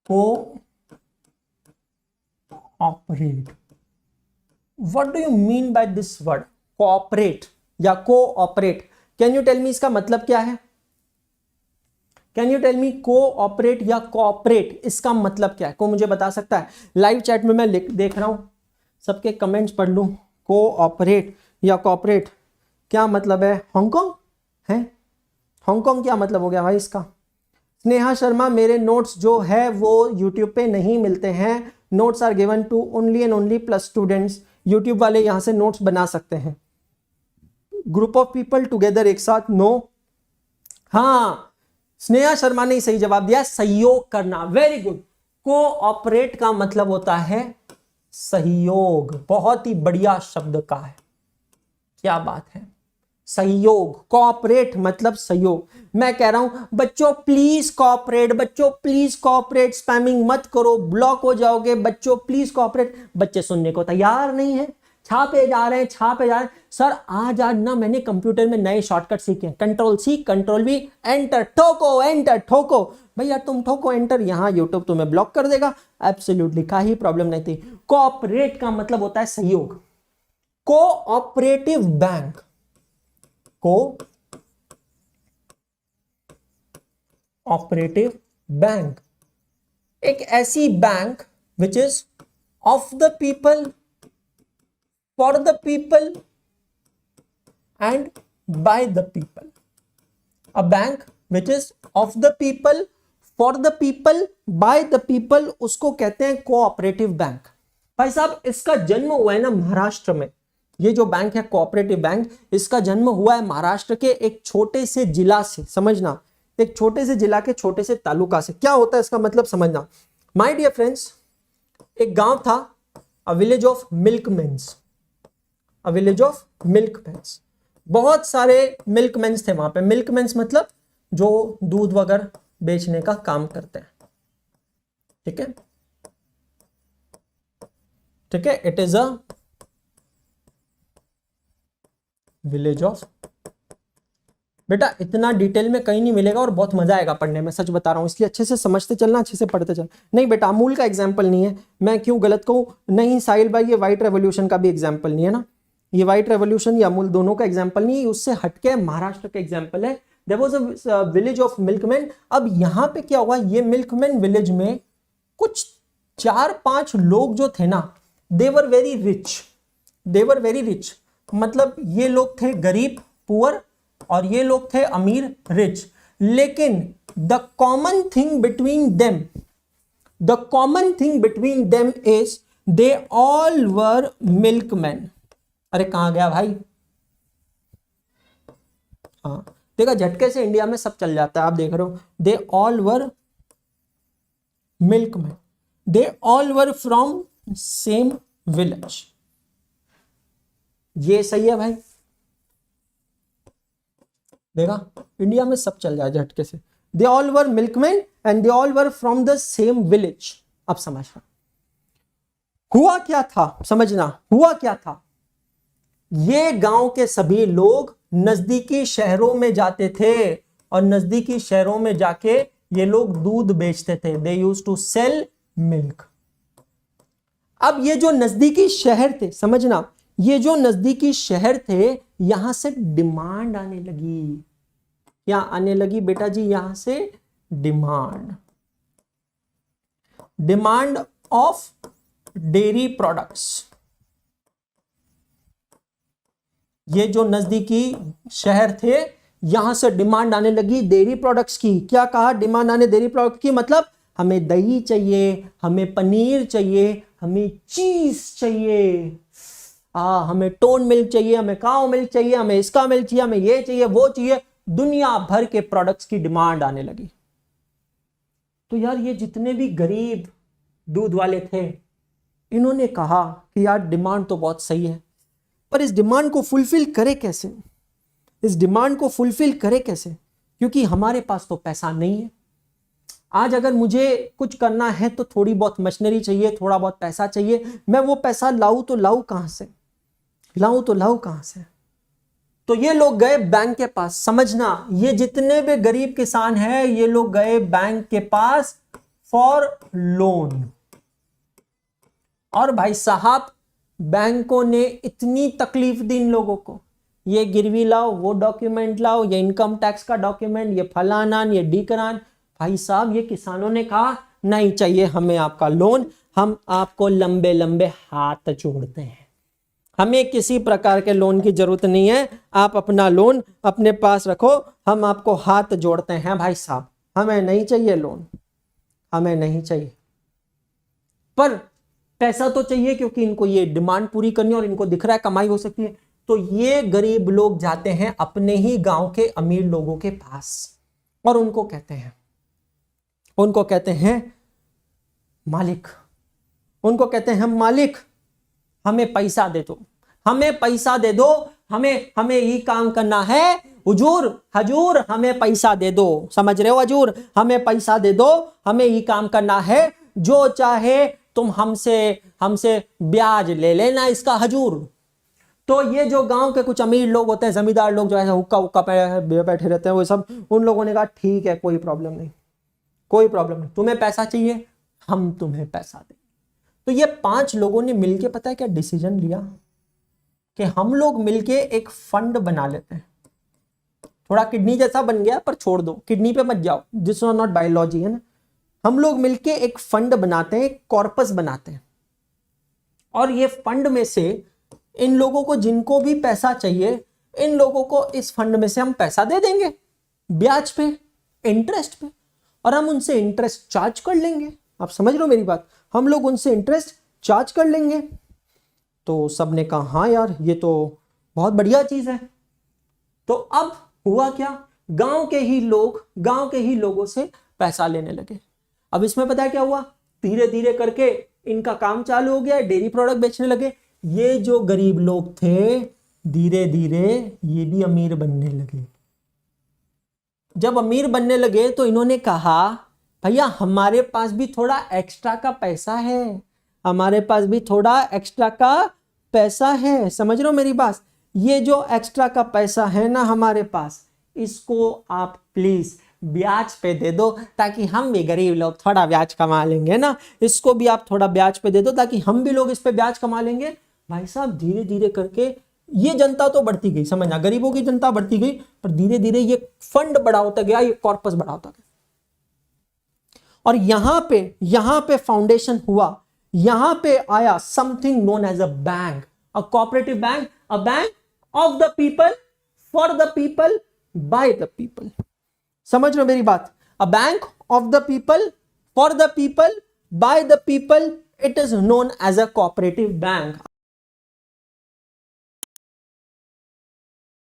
Cooperate. What do you mean by this word cooperate या cooperate? Can you tell me इसका मतलब क्या है? Can you tell me cooperate या cooperate इसका मतलब क्या है? कोई मुझे बता सकता है? लाइव चैट में मैं देख रहा हूं, सबके कमेंट्स पढ़ लूं। कोऑपरेट या कोऑपरेट क्या मतलब है? हांगकांग है? हांगकांग क्या मतलब हो गया भाई इसका? स्नेहा शर्मा, मेरे नोट्स जो है वो यूट्यूब पे नहीं मिलते हैं। Notes are given to only and only plus students. YouTube वाले यहां से नोट्स बना सकते हैं। ग्रुप ऑफ पीपल टुगेदर, एक साथ, नो। हाँ, स्नेहा शर्मा ने सही जवाब दिया, सहयोग करना। Very good. कोऑपरेट का मतलब होता है सहयोग। बहुत ही बढ़िया शब्द का है, क्या बात है, सहयोग। कोऑपरेट मतलब सहयोग। मैं कह रहा हूं बच्चों प्लीज कोऑपरेट, बच्चों प्लीज कोऑपरेट, स्पैमिंग मत करो, ब्लॉक हो जाओगे, बच्चों प्लीज कोऑपरेट। बच्चे सुनने को तैयार नहीं है, छापे जा रहे हैं, छापे जा रहे हैं। सर आज ना मैंने कंप्यूटर में नए शॉर्टकट सीखे, control C, control V, enter ठोको, एंटर ठोको। भैया तुम ठोको एंटर, यहां यूट्यूब तुम्हें ब्लॉक कर देगा। एब्सोल्युटली कोई प्रॉब्लम नहीं थी। कोऑपरेट का मतलब होता है सहयोग। कोऑपरेटिव बैंक, कोऑपरेटिव बैंक एक ऐसी bank which is of the people, for the people and bye the people. A bank which is of the people, for the people, by the people, उसको कहते हैं कोऑपरेटिव बैंक। भाई साहब इसका जन्म हुआ है ना महाराष्ट्र में। ये जो बैंक है कोऑपरेटिव बैंक, इसका जन्म हुआ है महाराष्ट्र के एक छोटे से जिला से। समझना, एक छोटे से जिला के छोटे से तालुका से। क्या होता है इसका मतलब समझना। माय डियर फ्रेंड्स, एक गांव था, a village of milkmans, a village of milkmans. बहुत सारे मिल्कमैन्स थे वहां पे। मिल्कमैन्स मतलब जो दूध वगैरह बेचने का काम करते हैं। ठीक है, ठीक है। It is a village of, बेटा इतना डिटेल में कहीं नहीं मिलेगा और बहुत मजा आएगा पढ़ने में, सच बता रहा हूं। इसलिए अच्छे से समझते चलना, अच्छे से पढ़ते चलना। नहीं बेटा अमूल का एग्जाम्पल नहीं है, मैं क्यों गलत कहूं? नहीं साहिल भाई, ये व्हाइट रेवोल्यूशन का भी एग्जाम्पल नहीं है ना। ये व्हाइट रेवोल्यूशन या अमूल दोनों का एग्जाम्पल नहीं है, उससे हटके महाराष्ट्र का एग्जाम्पल है। There was a village of milkman. अब यहां पे क्या हुआ, ये मिल्कमैन विलेज में कुछ 4-5 लोग जो थे ना, they were very rich, they were very rich. मतलब ये लोग थे गरीब पुअर और ये लोग थे अमीर रिच। लेकिन the common thing between them, the common thing between them is they all were milkman. अरे कहां गया भाई? हाँ देखा, झटके से इंडिया में सब चल जाता है, आप देख रहे हो। They all were milkman, they all were from same village. ये सही है भाई, देखा इंडिया में सब चल जाए झटके से। They all were milkman and they all were from the same village. अब समझना हुआ क्या था, समझना हुआ क्या था। ये गांव के सभी लोग नजदीकी शहरों में जाते थे और नजदीकी शहरों में जाके ये लोग दूध बेचते थे। They used to sell milk. अब ये जो नजदीकी शहर थे, समझना, ये जो नजदीकी शहर थे, यहां से डिमांड आने लगी। क्या आने लगी बेटा जी? यहां से demand, demand of dairy products. ये जो नजदीकी शहर थे, यहां से डिमांड आने लगी डेयरी प्रोडक्ट्स की। क्या कहा? डिमांड आने डेयरी प्रोडक्ट की, मतलब हमें दही चाहिए, हमें पनीर चाहिए, हमें चीज चाहिए, हमें टोन मिल्क चाहिए, हमें काउ मिल्क चाहिए, हमें इसका मिल्क चाहिए, हमें ये चाहिए, वो चाहिए। दुनिया भर के प्रोडक्ट्स की डिमांड आने लगी। तो यार ये जितने भी गरीब दूध वाले थे, इन्होंने कहा कि यार डिमांड तो बहुत सही है, पर इस डिमांड को फुलफिल करे कैसे? इस डिमांड को फुलफिल करे कैसे? क्योंकि हमारे पास तो पैसा नहीं है। आज अगर मुझे कुछ करना है तो थोड़ी बहुत मशीनरी चाहिए, थोड़ा बहुत पैसा चाहिए। मैं वो पैसा लाऊं तो लाऊं कहां से? लाऊं तो लाऊं कहां से? तो ये लोग गए बैंक के पास। समझना, ये जितने भी गरीब किसान हैं, ये लोग गए बैंक के पास फॉर लोन। और भाई साहब बैंकों ने इतनी तकलीफ दी इन लोगों को, ये गिरवी लाओ, वो डॉक्यूमेंट लाओ, ये इनकम टैक्स का डॉक्यूमेंट, ये फलाना, ये डीकरान। भाई साहब ये किसानों ने कहा नहीं चाहिए हमें आपका लोन, हम आपको लंबे लंबे हाथ जोड़ते हैं, हमें किसी प्रकार के लोन की जरूरत नहीं है, आप अपना लोन अपने पास रखो, हम आपको हाथ जोड़ते हैं भाई साहब, हमें नहीं चाहिए लोन, हमें नहीं चाहिए। पर पैसा तो चाहिए क्योंकि इनको ये डिमांड पूरी करनी है और इनको दिख रहा है कमाई हो सकती है। तो ये गरीब लोग जाते हैं अपने ही गांव के अमीर लोगों के पास और उनको कहते हैं मालिक, उनको कहते हैं मालिक हमें पैसा दे दो, हमें पैसा दे दो, हमें ये काम करना है, हजूर हमें पैसा दे दो, समझ रहे हो हजूर, हमें पैसा दे दो, हमें ये काम करना है, जो चाहे तुम हमसे ब्याज ले लेना इसका हजूर। तो ये जो गांव के कुछ अमीर लोग होते हैं, जमींदार लोग जो है हुक्का बैठे रहते हैं, वो सब, उन लोगों ने कहा ठीक है कोई प्रॉब्लम नहीं, कोई प्रॉब्लम नहीं, तुम्हें पैसा चाहिए हम तुम्हें पैसा दें। तो ये 5 लोगों ने मिलके पता है क्या डिसीजन लिया कि हम लोग मिलके एक फंड बना लेते हैं, थोड़ा किडनी जैसा बन गया पर छोड़ दो, किडनी पे मत जाओ, दिस इज नॉट बायोलॉजी, है ना। हम लोग मिलके एक फंड बनाते हैं, एक कॉर्पस बनाते हैं, और ये फंड में से इन लोगों को जिनको भी पैसा चाहिए, इन लोगों को इस फंड में से हम पैसा दे देंगे ब्याज पे, इंटरेस्ट पे, और हम उनसे इंटरेस्ट चार्ज कर लेंगे। आप समझ रहे हो मेरी बात, हम लोग उनसे इंटरेस्ट चार्ज कर लेंगे। तो सबने कहा हाँ यार ये तो बहुत बढ़िया चीज है। तो अब हुआ क्या, गांव के ही लोगों से पैसा लेने लगे। अब इसमें पता है क्या हुआ, धीरे धीरे करके इनका काम चालू हो गया, डेयरी प्रोडक्ट बेचने लगे। ये जो गरीब लोग थे धीरे धीरे ये भी अमीर बनने लगे। जब अमीर बनने लगे तो इन्होंने कहा भैया हमारे पास भी थोड़ा एक्स्ट्रा का पैसा है, हमारे पास भी थोड़ा एक्स्ट्रा का पैसा है, समझ रहे हो मेरी बात। ये जो एक्स्ट्रा का पैसा है ना हमारे पास, इसको आप प्लीज ब्याज पे दे दो, ताकि हम भी गरीब लोग थोड़ा ब्याज कमा लेंगे ना, इसको भी आप थोड़ा ब्याज पे दे दो ताकि हम भी लोग इस पे ब्याज कमा लेंगे। भाई साहब धीरे धीरे करके ये जनता तो बढ़ती गई, समझना, गरीबों की जनता बढ़ती गई, पर धीरे धीरे ये फंड बड़ा होता गया, ये कॉर्पस बड़ा होता गया। और यहां पे फाउंडेशन हुआ, यहां पे आया something known as a bank, a cooperative bank, a bank of the people, for the people, by the people. समझ रहे हो मेरी बात, a bank of the people, for the people, by the people, it is known as a cooperative bank.